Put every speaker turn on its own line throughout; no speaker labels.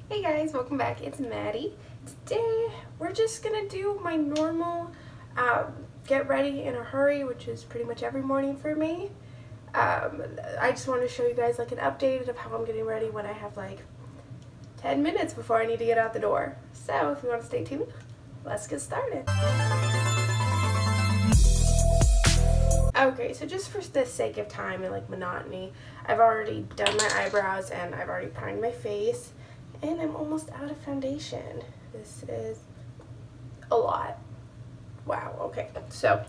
Hey guys, welcome back. It's Maddie. Today we're just gonna do my normal get ready in a hurry, which is pretty much every morning for me. I just want to show you guys like an update of how I'm getting ready when I have like 10 minutes before I need to get out the door. So if you want to stay tuned, let's get started. Okay, so just for the sake of time and like monotony, I've already done my eyebrows and I've already primed my face. And I'm almost out of foundation. This is a lot. Wow, okay. So, I'm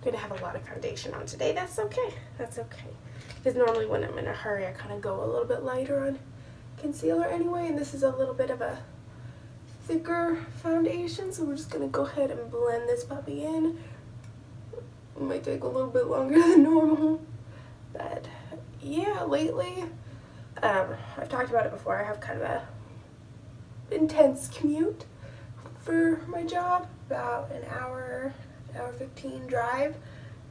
going to have a lot of foundation on today. That's okay. That's okay. Because normally when I'm in a hurry, I kind of go a little bit lighter on concealer anyway. And this is a little bit of a thicker foundation. So we're just going to go ahead and blend this puppy in. It might take a little bit longer than normal. But, yeah, lately, I've talked about it before. I have kind of a intense commute for my job, about an hour 15 drive,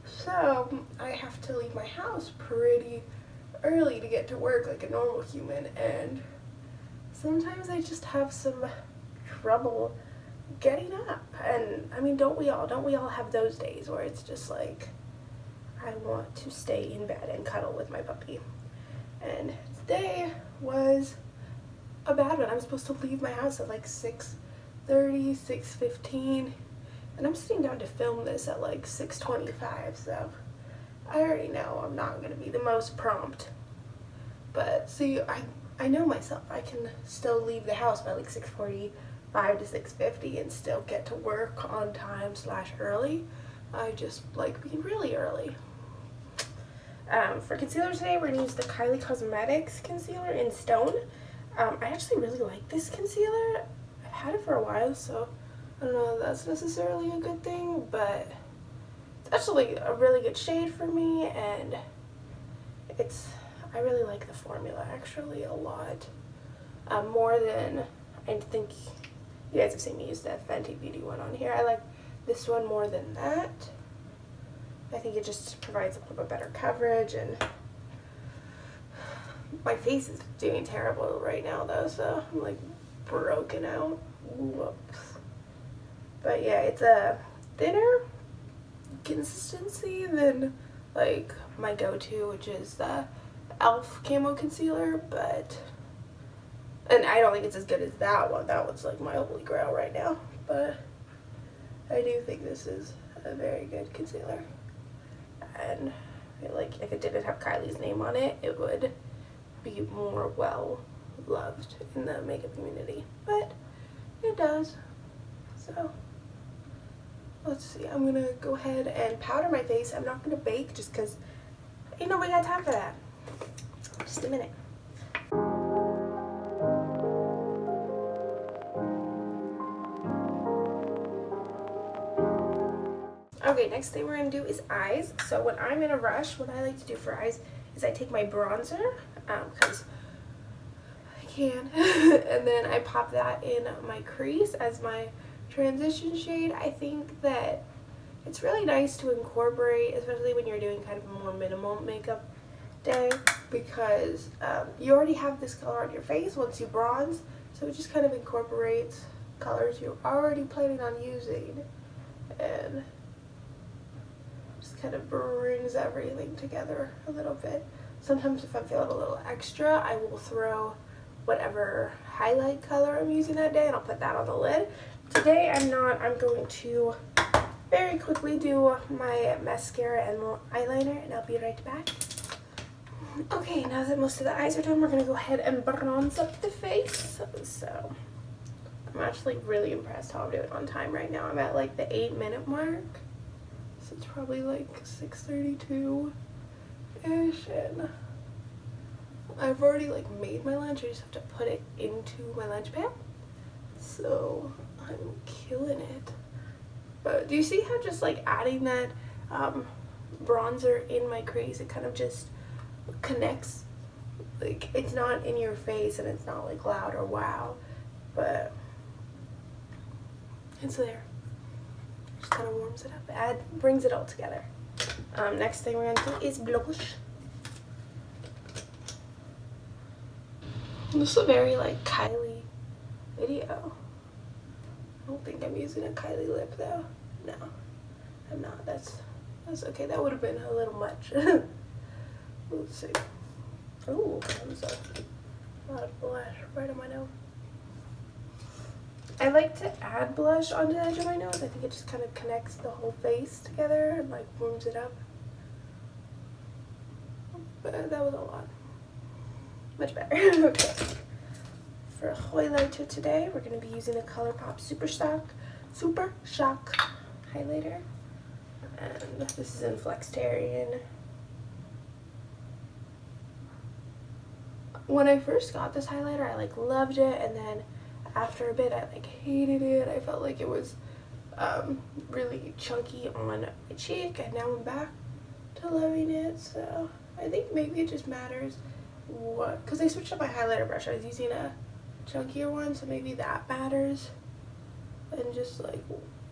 so I have to leave my house pretty early to get to work like a normal human, and sometimes I just have some trouble getting up. And I mean, don't we all have those days where it's just like I want to stay in bed and cuddle with my puppy? And today was a bad one. I'm supposed to leave my house at like 6:30, 6:15, and I'm sitting down to film this at like 6:25, so I already know I'm not going to be the most prompt. But see, I know myself. I can still leave the house by like 6:45 to 6:50 and still get to work on time / early. I just like being really early. For concealer today, we're going to use the Kylie Cosmetics concealer in Stone. I actually really like this concealer. I've had it for a while, so I don't know if that's necessarily a good thing, but it's actually a really good shade for me, and I really like the formula actually a lot. More than, I think you guys have seen me use the Fenty Beauty one on here. I like this one more than that. I think it just provides a little bit better coverage, and my face is doing terrible right now though, so I'm like broken out. Whoops. But yeah, it's a thinner consistency than like my go-to, which is the e.l.f. Camo Concealer, and I don't think it's as good as that one. That one's like my holy grail right now, but I do think this is a very good concealer. And I feel like if it didn't have Kylie's name on it, it would be more well loved in the makeup community, but it does. So let's see, I'm gonna go ahead and powder my face. I'm not gonna bake just because ain't nobody got time for that. Just a minute. Okay, next thing we're gonna do is eyes. So when I'm in a rush, what I like to do for eyes is I take my bronzer, because I can, and then I pop that in my crease as my transition shade. I think that it's really nice to incorporate, especially when you're doing kind of a more minimal makeup day, because you already have this color on your face once you bronze, so it just kind of incorporates colors you're already planning on using, and just kind of brings everything together a little bit. Sometimes if I'm feeling a little extra, I will throw whatever highlight color I'm using that day and I'll put that on the lid. Today I'm not. I'm going to very quickly do my mascara and eyeliner, and I'll be right back. Okay, now that most of the eyes are done, we're going to go ahead and bronze up the face. So I'm actually really impressed how I'm doing on time right now. I'm at like the 8-minute mark. So it's probably like 6:32-ish, and I've already like made my lunch. I just have to put it into my lunch pail. So I'm killing it. But do you see how just like adding that bronzer in my crease, it kind of just connects? Like, it's not in your face and it's not like loud or wow, but it's there. Just kind of warms it up, brings it all together. Next thing we're gonna do is blush. This is a very like Kylie video. I don't think I'm using a Kylie lip though. No, I'm not. That's okay. That would have been a little much. Let's see. Oh, that was a lot of blush right on my nose. I like to add blush onto the edge of my nose. I think it just kind of connects the whole face together and like warms it up. But that was a lot. Much better. Okay. For a highlighter today, we're going to be using the Colourpop Super Shock highlighter. And this is in Flexitarian. When I first got this highlighter, I like loved it, and then after a bit I like hated it. I felt like it was really chunky on my cheek, and now I'm back to loving it. So I think maybe it just matters what, because I switched up my highlighter brush. I was using a chunkier one, so maybe that matters. And just like,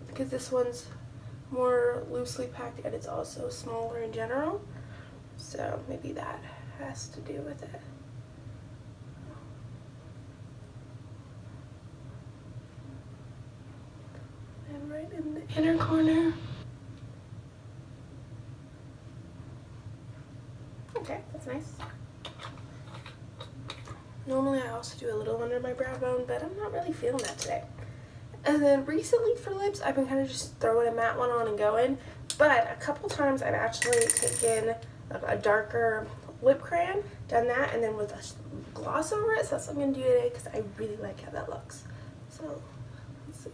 because this one's more loosely packed and it's also smaller in general, so maybe that has to do with it. And right in the inner corner. Okay, that's nice. Normally I also do a little under my brow bone, but I'm not really feeling that today. And then recently for lips, I've been kind of just throwing a matte one on and going. But a couple times I've actually taken a darker lip crayon, done that, and then with a gloss over it. So that's what I'm going to do today because I really like how that looks. So, let's see.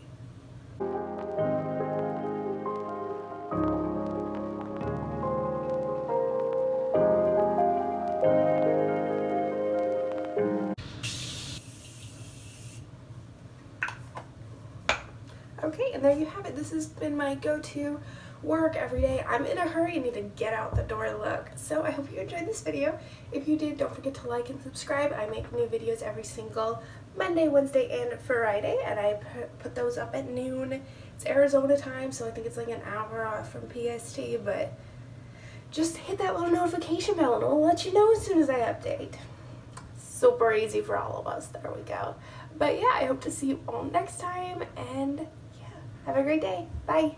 Okay, and there you have it. This has been my go-to work every day. I'm in a hurry and need to get out the door look. So I hope you enjoyed this video. If you did, don't forget to like and subscribe. I make new videos every single Monday, Wednesday, and Friday, and I put those up at noon. It's Arizona time, so I think it's like an hour off from PST, but just hit that little notification bell and I'll let you know as soon as I update. Super easy for all of us. There we go. But yeah, I hope to see you all next time, and have a great day. Bye.